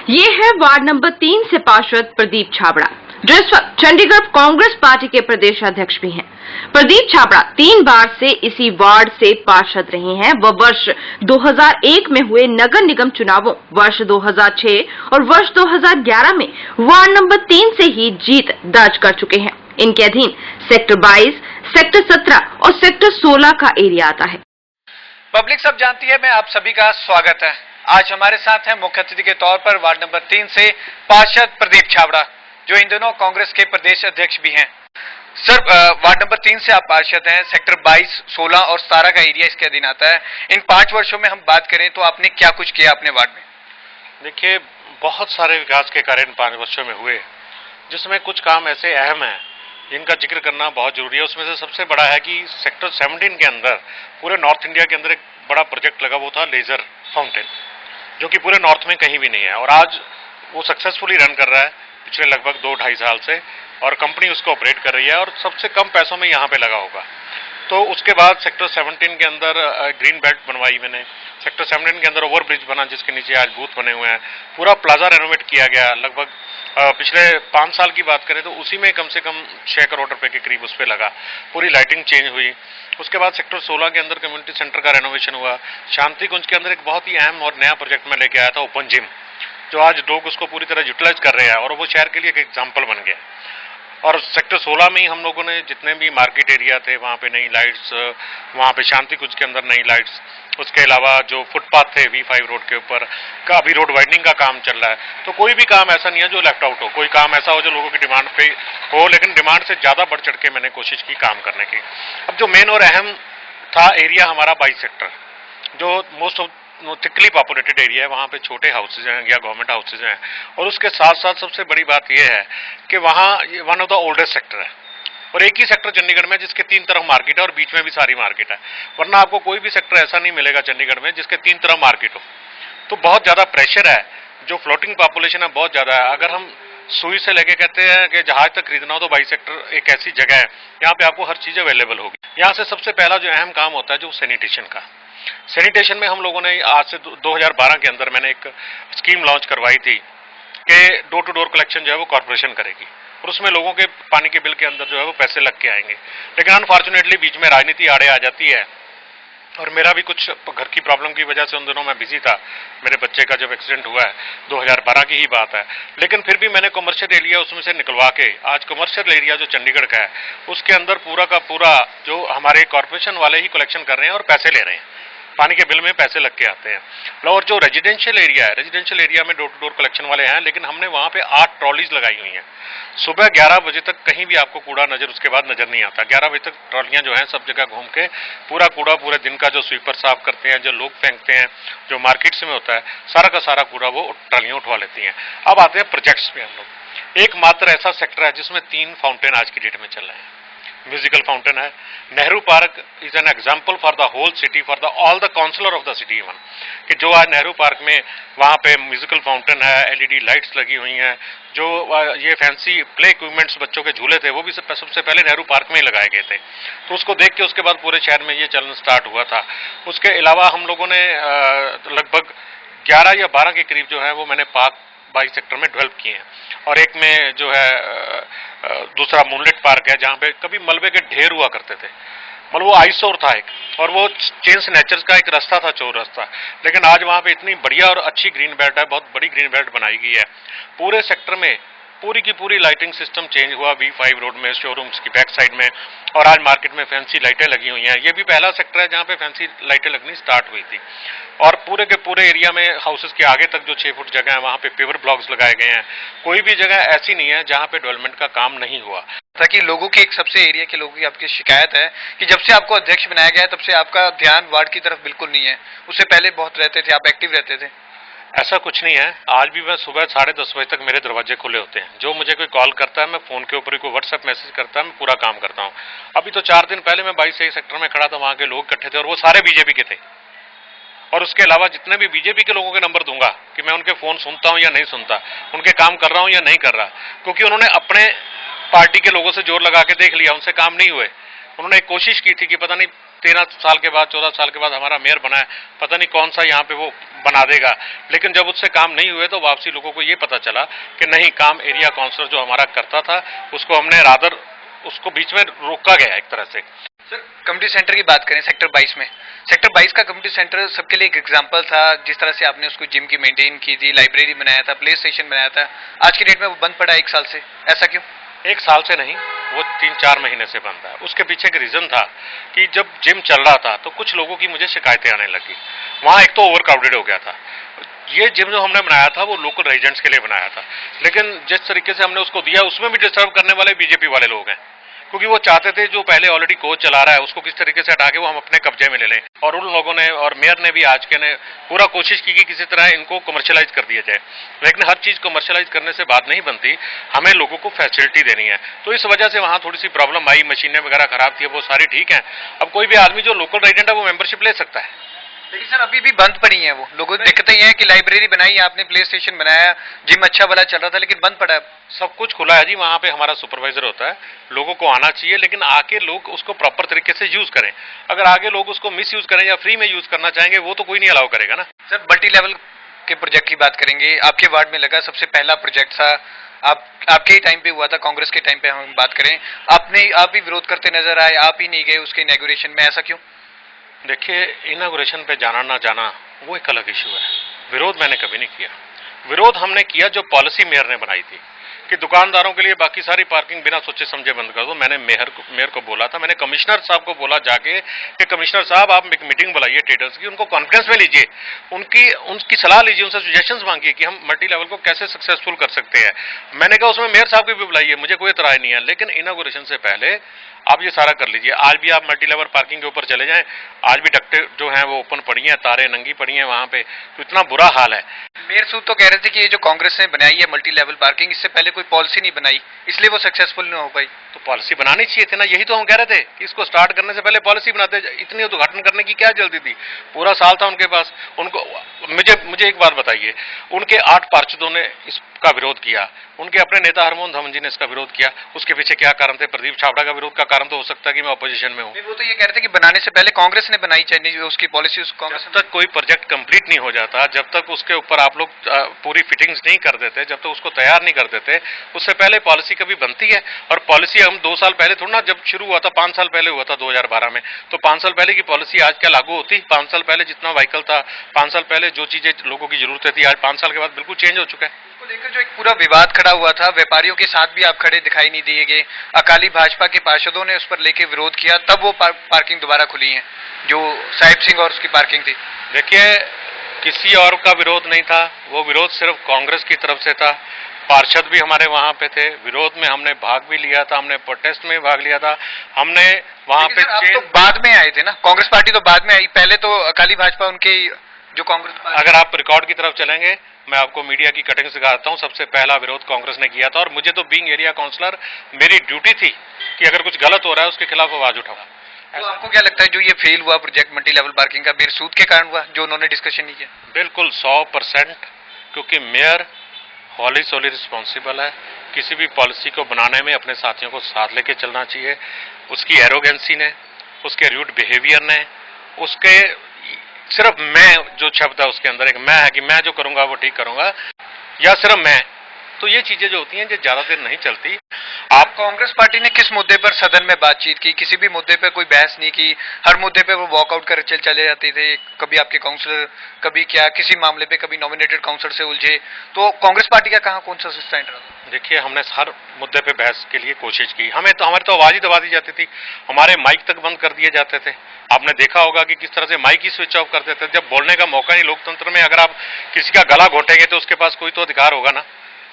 ये है ward number 3 से पार्षद प्रदीप छाबड़ा, जो इस वक्त चंडीगढ़ कांग्रेस पार्टी के प्रदेश अध्यक्ष भी हैं। प्रदीप छाबड़ा 3 बार से इसी वार्ड से पार्षद रहे हैं। वह वर्ष 2001 में हुए नगर निगम चुनावों, वर्ष 2006 और वर्ष 2011 में वार्ड नंबर 3 से ही जीत दर्ज कर चुके हैं। इनके अधीन सेक्टर 22, सेक्टर 17 और सेक्टर 16 का एरिया आता है। पब्लिक सब जानती है, मैं आप सभी का स्वागत है। आज हमारे साथ हैं मुख्य अतिथि के तौर पर वार्ड नंबर 3 से पार्षद प्रदीप छाबड़ा, जो इन दिनों कांग्रेस के प्रदेश अध्यक्ष भी हैं। सर, वार्ड नंबर 3 से आप पार्षद हैं। सेक्टर 22, 16 और 17 का एरिया इसके अधीन आता है। इन 5 वर्षों में हम बात करें तो आपने क्या कुछ किया अपने वार्ड में? देखिए, बहुत सारे विकास के कार्य इन 5 वर्षों में हुए, जिसमें कुछ काम ऐसे अहम हैं जिनका जिक्र करना बहुत जरूरी है। उसमें से सबसे बड़ा है कि सेक्टर 17 के अंदर, पूरे नॉर्थ इंडिया के अंदर एक बड़ा प्रोजेक्ट लगा, वो था लेजर फाउंटेन, जो कि पूरे नॉर्थ में कहीं भी नहीं है और आज वो सक्सेसफुली रन कर रहा है पिछले लगभग 2-2.5 साल से, और कंपनी उसको ऑपरेट कर रही है और सबसे कम पैसों में यहाँ पे लगा होगा। तो उसके बाद सेक्टर 17 के अंदर ग्रीन बेल्ट बनवाई मैंने। सेक्टर 17 के अंदर ओवरब्रिज बना, जिसके नीचे आज बूथ बने हुए हैं। पूरा प्लाजा रेनोवेट किया गया। लगभग पिछले 5 साल की बात करें तो उसी में कम से कम 6 करोड़ रुपए के करीब उस पर लगा। पूरी लाइटिंग चेंज हुई। उसके बाद सेक्टर 16 के अंदर कम्युनिटी सेंटर का रेनोवेशन हुआ। शांति कुंज के अंदर एक बहुत ही अहम और नया प्रोजेक्ट में लेके आया था, ओपन जिम, जो आज लोग उसको पूरी तरह यूटिलाइज कर रहे हैं और वो शहर के लिए एक एग्जाम्पल बन गया। और सेक्टर 16 में ही हम लोगों ने जितने भी मार्केट एरिया थे वहाँ पे नई लाइट्स, वहाँ पे शांति कुंज के अंदर नई लाइट्स, उसके अलावा जो फुटपाथ थे V5 रोड के ऊपर का अभी रोड वाइडनिंग का काम चल रहा है। तो कोई भी काम ऐसा नहीं है जो लेफ्ट आउट हो, कोई काम ऐसा हो जो लोगों की डिमांड पे हो, लेकिन डिमांड से ज़्यादा बढ़ चढ़ के मैंने कोशिश की काम करने की। अब जो मेन और अहम था एरिया हमारा 22 सेक्टर, जो most of thickly populated area है, वहाँ पे छोटे हाउसेज हैं या गवर्नमेंट हाउसेज हैं। और उसके साथ साथ सबसे बड़ी बात यह है कि वहाँ one of the oldest sector है और एक ही सेक्टर चंडीगढ़ में जिसके 3 तरफ मार्केट है और बीच में भी सारी मार्केट है। वरना आपको कोई भी सेक्टर ऐसा नहीं मिलेगा चंडीगढ़ में जिसके 3 तरफ मार्केट हो। तो बहुत ज़्यादा प्रेशर है, जो फ्लोटिंग पॉपुलेशन है बहुत ज़्यादा है। अगर हम सुई से लेके कहते हैं कि जहाज तक खरीदना हो तो 22 सेक्टर एक ऐसी जगह है यहाँ पे आपको हर चीज़ अवेलेबल होगी। यहाँ से सबसे पहला जो अहम काम होता है जो सैनिटेशन का। सैनिटेशन में हम लोगों ने आज से 2012 के अंदर मैंने एक स्कीम लॉन्च करवाई थी कि डोर टू डोर कलेक्शन जो है वो कॉर्पोरेशन करेगी और उसमें लोगों के पानी के बिल के अंदर जो है वो पैसे लग के आएंगे। लेकिन अनफॉर्चुनेटली बीच में राजनीति आड़े आ जाती है और मेरा भी कुछ घर की प्रॉब्लम की वजह से उन दिनों मैं बिजी था। मेरे बच्चे का जब एक्सीडेंट हुआ है 2012 की ही बात है, लेकिन फिर भी मैंने कमर्शियल एरिया उसमें से निकलवा के आज कमर्शियल एरिया जो चंडीगढ़ का है उसके अंदर पूरा का पूरा जो हमारे कॉर्पोरेशन वाले ही कलेक्शन कर रहे हैं और पैसे ले रहे हैं, पानी के बिल में पैसे लग के आते हैं। और जो रेजिडेंशियल एरिया है, रेजिडेंशियल एरिया में डोर टू डोर कलेक्शन वाले हैं, लेकिन हमने वहाँ पे 8 ट्रॉलीज लगाई हुई हैं। सुबह 11 बजे तक कहीं भी आपको कूड़ा नजर उसके बाद नजर नहीं आता। 11 बजे तक ट्रॉलियाँ जो हैं सब जगह घूम के पूरा कूड़ा पूरे दिन का जो स्वीपर साफ करते हैं, जो लोग फेंकते हैं, जो मार्केट्स में होता है, सारा का सारा कूड़ा वो ट्रॉलियाँ उठवा लेती हैं। अब आते हैं प्रोजेक्ट्स पे। हम लोग एकमात्र ऐसा सेक्टर है जिसमें 3 फाउंटेन आज की डेट में चल रहे हैं। म्यूजिकल फाउंटेन है। Nehru park is an example for the whole city, for the all the councillor of the city even, कि जो आज नेहरू पार्क में वहाँ पे म्यूजिकल फाउंटेन है, LED लाइट्स लगी हुई हैं, जो ये फैंसी प्ले इक्विपमेंट्स बच्चों के झूले थे वो भी सबसे पहले नेहरू पार्क में ही लगाए गए थे। तो उसको देख के उसके बाद पूरे शहर में ये चलन स्टार्ट हुआ था। उसके अलावा हम लोगों ने लगभग 11 या 12 के करीब जो है वो मैंने पार्क 22 सेक्टर में डेवलप किए हैं। और एक में जो है दूसरा मूनलिट पार्क है जहाँ पे कभी मलबे के ढेर हुआ करते थे, मतलब वो आइसोर था एक, और वो चेंज नेचर्स का एक रास्ता था, चौर रास्ता। लेकिन आज वहाँ पे इतनी बढ़िया और अच्छी ग्रीन बेल्ट है, बहुत बड़ी ग्रीन बेल्ट बनाई गई है। पूरे सेक्टर में पूरी की पूरी लाइटिंग सिस्टम चेंज हुआ V5 रोड में, शोरूम्स की बैक साइड में, और आज मार्केट में फैंसी लाइटें लगी हुई हैं। ये भी पहला सेक्टर है जहाँ पे फैंसी लाइटें लगनी स्टार्ट हुई थी। और पूरे के पूरे एरिया में हाउसेस के आगे तक जो 6 फुट जगह है वहाँ पे पेवर ब्लॉक्स लगाए गए हैं। कोई भी जगह ऐसी नहीं है जहाँ पे डेवलपमेंट का काम नहीं हुआ। ताकि लोगों की एक सबसे एरिया के लोगों की आपकी शिकायत है कि जब से आपको अध्यक्ष बनाया गया है तब से आपका ध्यान वार्ड की तरफ बिल्कुल नहीं है। उससे पहले बहुत रहते थे, आप एक्टिव रहते थे। ऐसा कुछ नहीं है। आज भी मैं सुबह 10:30 बजे तक मेरे दरवाजे खुले होते हैं। जो मुझे कोई कॉल करता है, मैं फोन के ऊपर ही कोई व्हाट्सएप मैसेज करता है, मैं पूरा काम करता हूँ। अभी तो 4 दिन पहले मैं 22 सेक्टर में खड़ा था, वहाँ के लोग इकट्ठे थे और वो सारे बीजेपी के थे। और उसके अलावा जितने भी बीजेपी के लोगों के नंबर दूंगा कि मैं उनके फोन सुनता हूं या नहीं सुनता, उनके काम कर रहा हूं या नहीं कर रहा, क्योंकि उन्होंने अपने पार्टी के लोगों से जोर लगा के देख लिया, उनसे काम नहीं हुए। उन्होंने एक कोशिश की थी कि पता नहीं 13 साल के बाद 14 साल के बाद हमारा मेयर बना है, पता नहीं कौन सा यहाँ पे वो बना देगा। लेकिन जब उससे काम नहीं हुए तो वापसी लोगों को ये पता चला कि नहीं, काम एरिया काउंसलर जो हमारा करता था उसको हमने रादर उसको बीच में रोका गया एक तरह से। सर, कम्युनिटी सेंटर की बात करें सेक्टर 22 में, सेक्टर 22 का कम्युनिटी सेंटर सबके लिए एक एग्जांपल था। जिस तरह से आपने उसको जिम की मेंटेन की थी, लाइब्रेरी बनाया था, प्ले स्टेशन बनाया था, आज की डेट में वो बंद पड़ा है 1 साल से, ऐसा क्यों? 1 साल से नहीं, वो 3-4 महीने से बंद है। उसके पीछे एक रीजन था कि जब जिम चल रहा था तो कुछ लोगों की मुझे शिकायतें आने लगी। वहाँ एक तो ओवर क्राउडेड हो गया था। ये जिम जो हमने बनाया था वो लोकल रेजिडेंट्स के लिए बनाया था, लेकिन जिस तरीके से हमने उसको दिया उसमें भी डिस्टर्ब करने वाले बीजेपी वाले लोग हैं, क्योंकि वो चाहते थे जो पहले ऑलरेडी कोच चला रहा है उसको किस तरीके से हटा के वो हम अपने कब्जे में ले लें। और उन लोगों ने और मेयर ने भी आज के ने पूरा कोशिश की कि किसी तरह इनको कमर्शियलाइज कर दिया जाए, लेकिन हर चीज कमर्शियलाइज करने से बात नहीं बनती, हमें लोगों को फैसिलिटी देनी है। तो इस वजह से वहां थोड़ी सी प्रॉब्लम आई, मशीनें वगैरह खराब थी, वो सारी ठीक है। अब कोई भी आदमी जो लोकल रेजिडेंट है वो मेंबरशिप ले सकता है। लेकिन सर अभी भी बंद पड़ी है वो, लोगों को दिक्कतें ये है कि लाइब्रेरी बनाई आपने, प्ले स्टेशन बनाया, जिम अच्छा वाला चल रहा था, लेकिन बंद पड़ा है। सब कुछ खुला है जी, वहां पे हमारा सुपरवाइजर होता है, लोगों को आना चाहिए, लेकिन आके लोग उसको प्रॉपर तरीके से यूज करें। अगर आगे लोग उसको मिस यूज करें या फ्री में यूज करना चाहेंगे वो तो कोई नहीं अलाउ करेगा ना। सर, मल्टी लेवल के प्रोजेक्ट की बात करेंगे, आपके वार्ड में लगा सबसे पहला प्रोजेक्ट था, आपके ही टाइम पे हुआ था, कांग्रेस के टाइम पे हम बात करें, आप ही विरोध करते नजर आए, आप ही नहीं गए उसके इनॉग्रेशन में, ऐसा क्यों? देखिए, इनॉग्रेशन पे जाना ना जाना वो एक अलग इशू है। विरोध मैंने कभी नहीं किया। विरोध हमने किया जो पॉलिसी मेयर ने बनाई थी कि दुकानदारों के लिए बाकी सारी पार्किंग बिना सोचे समझे बंद कर दो। मैंने मेयर को बोला था, मैंने कमिश्नर साहब को बोला जाके कि कमिश्नर साहब आप एक मीटिंग बुलाइए ट्रेडर्स की, उनको कॉन्फ्रेंस में लीजिए, उनकी सलाह लीजिए, उनसे सजेशंस मांगिए कि हम मल्टी लेवल को कैसे सक्सेसफुल कर सकते हैं। मैंने कहा उसमें मेयर साहब को भी बुलाइए, मुझे कोई इतराज नहीं है, लेकिन इनॉग्रेशन से पहले आप ये सारा कर लीजिए। आज भी आप मल्टी लेवल पार्किंग के ऊपर चले जाएं, आज भी डक्टे जो हैं वो ओपन पड़ी हैं, तारे नंगी पड़ी हैं वहां पे, तो इतना बुरा हाल है। मेयर सूद तो कह रहे थे कि ये जो कांग्रेस ने बनाई है मल्टी लेवल पार्किंग, इससे पहले कोई पॉलिसी नहीं बनाई, इसलिए वो सक्सेसफुल नहीं हो पाई। तो पॉलिसी बनानी चाहिए थी ना, यही तो हम कह रहे थे कि इसको स्टार्ट करने से पहले पॉलिसी बनाते। इतनी उद्घाटन करने की क्या जल्दी थी, पूरा साल था उनके पास। उनको मुझे एक बात बताइए, उनके 8 पार्षदों ने इसका विरोध किया, उनके अपने नेता हरमोहन धवन जी ने इसका विरोध किया, उसके पीछे क्या कारण थे? प्रदीप छाबड़ा का विरोध का कारण तो हो सकता है कि मैं अपोजिशन में हूं। वो तो ये कह रहे थे कि बनाने से पहले कांग्रेस ने बनाई, चाहिए उसकी पॉलिसी कांग्रेस। जब तक कोई प्रोजेक्ट कंप्लीट नहीं हो जाता, जब तक उसके ऊपर आप लोग पूरी फिटिंग्स नहीं कर देते, जब तक उसको तैयार नहीं कर देते, उससे पहले पॉलिसी कभी बनती है। और पॉलिसी हम 2 साल पहले थोड़ा ना, जब शुरू हुआ था 5 साल पहले हुआ था 2012 में, तो 5 साल पहले की पॉलिसी आज क्या लागू होती? 5 साल पहले जितना व्हीकल था, 5 साल पहले जो चीजें लोगों की जरूरतें थी, आज 5 साल के बाद बिल्कुल चेंज हो चुका है। इसको लेकर जो एक पूरा विवाद खड़ा हुआ था, व्यापारियों के साथ भी आप खड़े दिखाई नहीं दिए गए, अकाली भाजपा के पार्षदों ने उस पर लेके विरोध किया, तब वो पार्किंग दोबारा खुली है, जो साहिब सिंह और उसकी पार्किंग थी। देखिए, किसी और का विरोध नहीं था, वो विरोध सिर्फ कांग्रेस की तरफ से था। पार्षद भी हमारे वहां पे थे, विरोध में हमने भाग भी लिया था, हमने प्रोटेस्ट में भाग लिया था, हमने वहां पे आप तो बाद में आए थे ना, कांग्रेस पार्टी तो बाद में आई, पहले तो अकाली भाजपा उनके जो कांग्रेस। अगर आप रिकॉर्ड की तरफ चलेंगे, मैं आपको मीडिया की कटिंग दिखाता हूं, सबसे पहला विरोध कांग्रेस ने किया था, और मुझे तो बीइंग एरिया काउंसलर मेरी ड्यूटी थी कि अगर कुछ गलत हो रहा है उसके खिलाफ आवाज उठाऊं। तो आपको क्या लगता है जो ये फेल हुआ प्रोजेक्ट मल्टी लेवल पार्किंग का, मेयर सूद के कारण हुआ, जो उन्होंने डिस्कशन नहीं किया? बिल्कुल 100%, क्योंकि मेयर हॉली सोली रिस्पॉन्सिबल है। किसी भी पॉलिसी को बनाने में अपने साथियों को साथ लेके चलना चाहिए। उसकी एरोगेंसी ने, उसके रूड बिहेवियर ने, उसके सिर्फ मैं जो शब्द है उसके अंदर एक मैं है कि मैं जो करूंगा वो ठीक करूंगा, या सिर्फ मैं, तो ये चीजें जो होती हैं जो ज्यादा देर नहीं चलती। आप कांग्रेस पार्टी ने किस मुद्दे पर सदन में बातचीत की? किसी भी मुद्दे पर कोई बहस नहीं की, हर मुद्दे पे वो वॉकआउट कर चले जाते थे, कभी आपके काउंसलर, कभी क्या, किसी मामले पे कभी नॉमिनेटेड काउंसलर से उलझे, तो कांग्रेस पार्टी का कहाँ कौन सा स्टैंड रहा? देखिए, हमने हर मुद्दे पे बहस के लिए कोशिश की, हमारी तो आवाज ही दबा दी जाती थी, हमारे माइक तक बंद कर दिए जाते थे। आपने देखा होगा कि किस तरह से माइक ही स्विच ऑफ कर देते थे, जब बोलने का मौका नहीं। लोकतंत्र में अगर आप किसी का गला घोंटेंगे तो उसके पास कोई तो अधिकार होगा ना,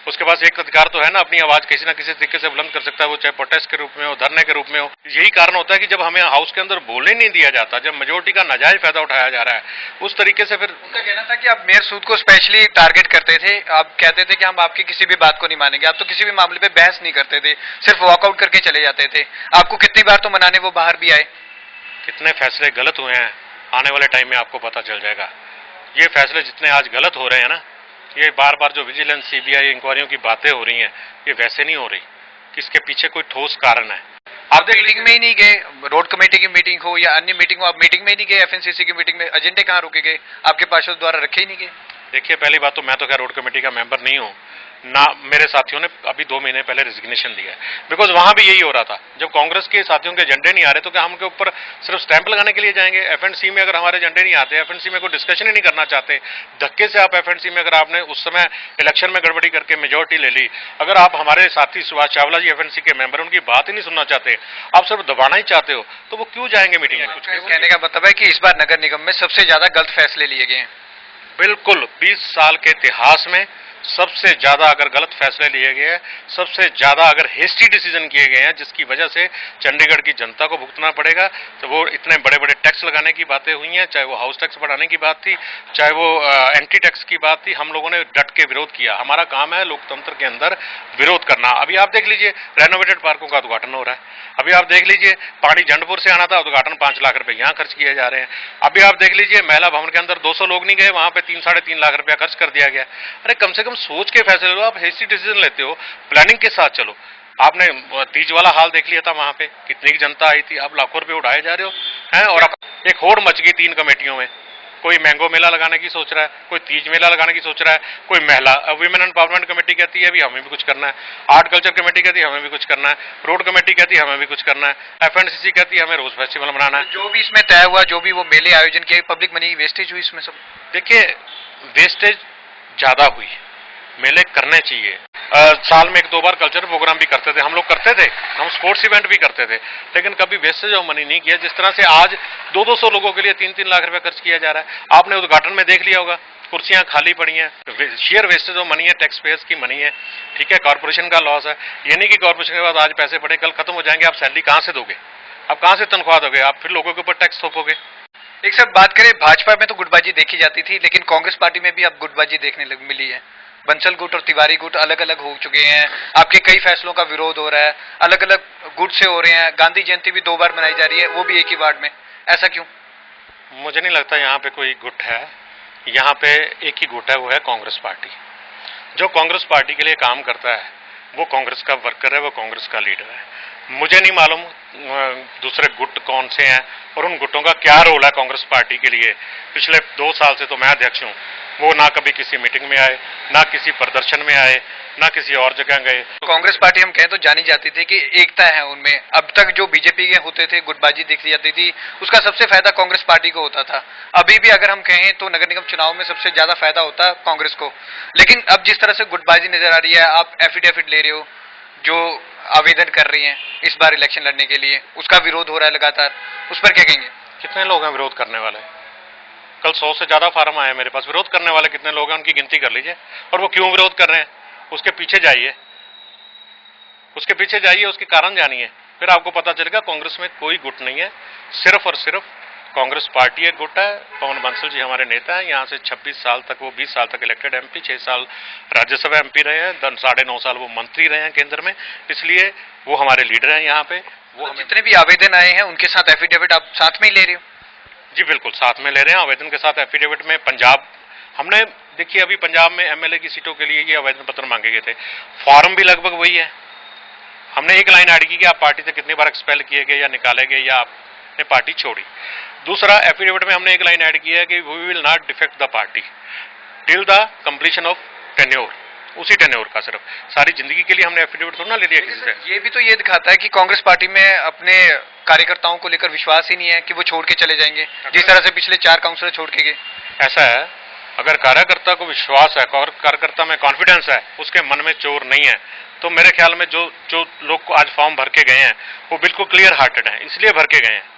उसके पास एक अधिकार तो है ना, अपनी आवाज किसी ना किसी तरीके से बुलंद कर सकता है, वो चाहे प्रोटेस्ट के रूप में हो, धरने के रूप में हो। यही कारण होता है कि जब हमें हाउस के अंदर बोलने नहीं दिया जाता, जब मेजोरिटी का नाजायज फायदा उठाया जा रहा है, उस तरीके से फिर उनका कहना था कि आप मेयर सूद को स्पेशली टारगेट करते थे, आप कहते थे कि हम आपकी किसी भी बात को नहीं मानेंगे, आप तो किसी भी मामले पे बहस नहीं करते थे, सिर्फ वॉकआउट करके चले जाते थे। आपको कितनी बार तो मनाने वो बाहर भी आए। कितने फैसले गलत हुए हैं आने वाले टाइम में आपको पता चल जाएगा। ये फैसले जितने आज गलत हो रहे हैं ना, ये बार बार जो विजिलेंस सीबीआई इंक्वायरियों की बातें हो रही हैं, ये वैसे नहीं हो रही कि इसके पीछे कोई ठोस कारण है। आप मीटिंग में ही नहीं गए, रोड कमेटी की मीटिंग हो या अन्य मीटिंग हो, आप मीटिंग में ही नहीं गए, एफएनसीसी की मीटिंग में एजेंडे कहाँ रोके गए, आपके पार्षद द्वारा रखे ही नहीं गए। देखिए, पहली बात तो मैं तो क्या रोड कमेटी का मेंबर नहीं हूँ ना, मेरे साथियों ने अभी 2 महीने पहले रिजिग्नेशन दिया है, बिकॉज वहां भी यही हो रहा था। जब कांग्रेस के साथियों के एजेंडे नहीं आ रहे तो क्या हम उनके ऊपर सिर्फ स्टैंप लगाने के लिए जाएंगे? एफएनसी में अगर हमारे एजेंडे नहीं आते, एफएनसी में कोई डिस्कशन ही नहीं करना चाहते, धक्के से आप एफएनसी में, अगर आपने उस समय इलेक्शन में गड़बड़ी करके मेजोरिटी ले ली, अगर आप हमारे साथी सुभाष चावला जी एफएनसी के मेंबर, उनकी बात ही नहीं सुनना चाहते, आप सिर्फ दबाना ही चाहते हो, तो वो क्यों जाएंगे मीटिंग में? कुछ कहने का मतलब है कि इस बार नगर निगम में सबसे ज्यादा गलत फैसले लिए गए हैं। बिल्कुल, 20 साल के इतिहास में सबसे ज्यादा अगर गलत फैसले लिए गए हैं, सबसे ज्यादा अगर हेस्टी डिसीजन किए गए हैं, जिसकी वजह से चंडीगढ़ की जनता को भुगतना पड़ेगा। तो वो इतने बड़े बड़े टैक्स लगाने की बातें हुई हैं, चाहे वो हाउस टैक्स बढ़ाने की बात थी, चाहे वो एंटी टैक्स की बात थी, हम लोगों ने डट के विरोध किया। हमारा काम है लोकतंत्र के अंदर विरोध करना। अभी आप देख लीजिए, रेनोवेटेड पार्कों का उद्घाटन हो रहा है। अभी आप देख लीजिए, पानी जंडपुर से आना था, उद्घाटन 5 लाख रुपए यहाँ खर्च किए जा रहे हैं। अभी आप देख लीजिए, महिला भवन के अंदर 200 लोग नहीं गए, वहां पे 3-3.5 लाख रुपया खर्च कर दिया गया। अरे कम से कम सोच के फैसले लो, आप हेस्टी डिसीजन लेते हो, प्लानिंग के साथ चलो। आपने तीज वाला हाल देख लिया था, वहां पे कितनी जनता आई थी, आप लाखों रुपए उड़ाए जा रहे हो हैं। और एक होड़ मच गई 3 कमेटियों में, कोई मैंगो मेला लगाने की सोच रहा है, कोई तीज मेला लगाने की सोच रहा है, कोई महिला वुमेन एम्पावरमेंट कमेटी कहती है अभी हमें भी कुछ करना है, आर्ट कल्चर कमेटी कहती है हमें भी कुछ करना है, रोड कमेटी कहती है हमें भी कुछ करना है, एफएनसीसी कहती है हमें रोज फेस्टिवल मनाना है। जो भी इसमें तय हुआ, जो भी वो मेले आयोजन किए, पब्लिक मनी वेस्टेज हुई इसमें सब। देखिए, वेस्टेज ज्यादा हुई, मेले करने चाहिए। साल में 1-2 बार कल्चरल प्रोग्राम भी करते थे, हम लोग करते थे, हम स्पोर्ट्स इवेंट भी करते थे, लेकिन कभी वेस्टेज ऑफ मनी नहीं किया। जिस तरह से आज 200 लोगों के लिए 3-3 लाख रुपए खर्च किया जा रहा है, आपने उद्घाटन में देख लिया होगा, कुर्सियां खाली पड़ी हैं, शेयर वेस्टेज ऑफ मनी है, टैक्स पेयर्स की मनी है, ठीक है, कॉर्पोरेशन का लॉस है। ये नहीं कि कॉर्पोरेशन के पास आज पैसे पड़े, कल खत्म हो जाएंगे, आप सैलरी कहां से दोगे, आप कहां से तनख्वाह दोगे, आप फिर लोगों के ऊपर टैक्स थोपोगे। एक सब बात करें, भाजपा में तो गुटबाजी देखी जाती थी, लेकिन कांग्रेस पार्टी में भी अब गुटबाजी देखने मिली है। बंसल गुट और तिवारी गुट अलग अलग हो चुके हैं, आपके कई फैसलों का विरोध हो रहा है, अलग अलग गुट से हो रहे हैं। गांधी जयंती भी 2 बार मनाई जा रही है, वो भी एक ही वार्ड में, ऐसा क्यों? मुझे नहीं लगता यहाँ पे कोई गुट है, यहाँ पे एक ही गुट है, वो है कांग्रेस पार्टी। जो कांग्रेस पार्टी के लिए काम करता है वो कांग्रेस का वर्कर है, वो कांग्रेस का लीडर है। मुझे नहीं मालूम दूसरे गुट कौन से हैं और उन गुटों का क्या रोल है कांग्रेस पार्टी के लिए। पिछले 2 साल से तो मैं अध्यक्ष हूँ, वो ना कभी किसी मीटिंग में आए, ना किसी प्रदर्शन में आए, ना किसी और जगह गए। कांग्रेस पार्टी हम कहें तो जानी जाती थी कि एकता है उनमें। अब तक जो बीजेपी के होते थे, गुटबाजी देखी जाती थी, उसका सबसे फायदा कांग्रेस पार्टी को होता था। अभी भी अगर हम कहें तो नगर निगम चुनाव में सबसे ज्यादा फायदा होता है कांग्रेस को। लेकिन अब जिस तरह से गुटबाजी नजर आ रही है, आप एफिडेविट ले रहे हो, जो आवेदन कर रही हैं इस बार इलेक्शन लड़ने के लिए, उसका विरोध हो रहा है लगातार, उस पर क्या कहेंगे? कितने लोग हैं विरोध करने वाले? कल 100 से ज्यादा फार्म आए मेरे पास। विरोध करने वाले कितने लोग हैं उनकी गिनती कर लीजिए, और वो क्यों विरोध कर रहे हैं उसके पीछे जाइए, उसके पीछे जाइए, उसके कारण जानिए, फिर आपको पता चलेगा कांग्रेस में कोई गुट नहीं है, सिर्फ और सिर्फ कांग्रेस पार्टी एक गुट है। पवन बंसल जी हमारे नेता हैं, यहाँ से 26 साल तक, वो 20 साल तक इलेक्टेड एमपी, 6 साल राज्यसभा एमपी रहे हैं, 9.5 साल वो मंत्री रहे हैं केंद्र में, इसलिए वो हमारे लीडर हैं यहाँ पे। वो जितने भी आवेदन आए हैं उनके साथ एफिडेविट आप साथ में ही ले रहे हो? जी बिल्कुल, साथ में ले रहे हैं। आवेदन के साथ एफिडेविट में पंजाब, हमने देखिए अभी पंजाब में एमएलए की सीटों के लिए ये आवेदन पत्र मांगे गए थे, फॉर्म भी लगभग वही है। हमने एक लाइन ऐड की कि आप पार्टी से कितनी बार एक्सपेल किए गए या निकाले गए या आपने पार्टी छोड़ी। दूसरा, एफिडेविट में हमने एक लाइन ऐड की है कि we will not defect the party till the completion of tenure, उसी टेन्योर का, सिर्फ सारी जिंदगी के लिए हमने एफिडेविट थोड़ा ना ले लिया किसी से। ये भी तो ये दिखाता है कि कांग्रेस पार्टी में अपने कार्यकर्ताओं को लेकर विश्वास ही नहीं है कि वो छोड़ के चले जाएंगे, जिस तरह से पिछले 4 काउंसिलर छोड़ के गए। ऐसा है, अगर कार्यकर्ता को विश्वास है और कार्यकर्ता में कॉन्फिडेंस है, उसके मन में चोर नहीं है, तो मेरे ख्याल में जो लोग आज फॉर्म भर के गए हैं वो बिल्कुल क्लियर हार्टेड हैं, इसलिए भर के गए हैं।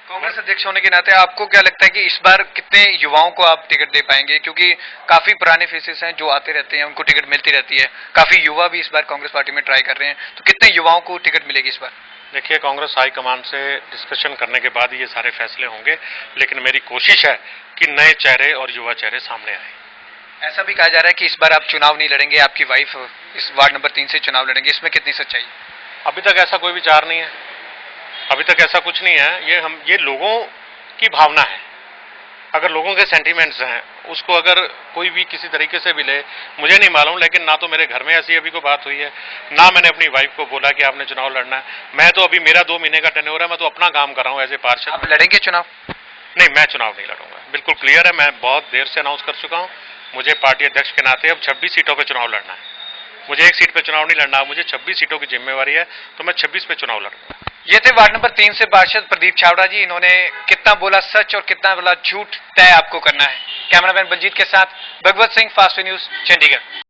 कांग्रेस अध्यक्ष होने के नाते आपको क्या लगता है कि इस बार कितने युवाओं को आप टिकट दे पाएंगे? क्योंकि काफी पुराने फेसेस हैं जो आते रहते हैं, उनको टिकट मिलती रहती है, काफी युवा भी इस बार कांग्रेस पार्टी में ट्राई कर रहे हैं, तो कितने युवाओं को टिकट मिलेगी इस बार? देखिए, कांग्रेस हाईकमान से डिस्कशन करने के बाद ये सारे फैसले होंगे, लेकिन मेरी कोशिश है कि नए चेहरे और युवा चेहरे सामने आए। ऐसा भी कहा जा रहा है कि इस बार आप चुनाव नहीं लड़ेंगे, आपकी वाइफ इस वार्ड नंबर 3 से चुनाव लड़ेंगे, इसमें कितनी सच्चाई? अभी तक ऐसा कोई विचार नहीं है, अभी तक ऐसा कुछ नहीं है। ये लोगों की भावना है, अगर लोगों के सेंटीमेंट्स हैं उसको अगर कोई भी किसी तरीके से भी ले, मुझे नहीं मालूम, लेकिन ना तो मेरे घर में ऐसी अभी कोई बात हुई है, ना मैंने अपनी वाइफ को बोला कि आपने चुनाव लड़ना है। मैं तो अभी मेरा 2 महीने का टेन्योर है, मैं तो अपना काम कर रहा हूँ एज ए पार्षद। आप लड़ेंगे चुनाव? नहीं, मैं चुनाव नहीं लड़ूंगा, बिल्कुल क्लियर है। मैं बहुत देर से अनाउंस कर चुका हूँ, मुझे पार्टी अध्यक्ष के नाते अब 26 सीटों पर चुनाव लड़ना है। मुझे एक सीट पे चुनाव नहीं लड़ना, मुझे 26 सीटों की जिम्मेवारी है, तो मैं 26 पे चुनाव लड़ूंगा। ये थे वार्ड नंबर 3 से पार्षद प्रदीप छाबड़ा जी। इन्होंने कितना बोला सच और कितना बोला झूठ, तय आपको करना है। कैमरामैन बलजीत के साथ भगवत सिंह, फास्ट न्यूज, चंडीगढ़।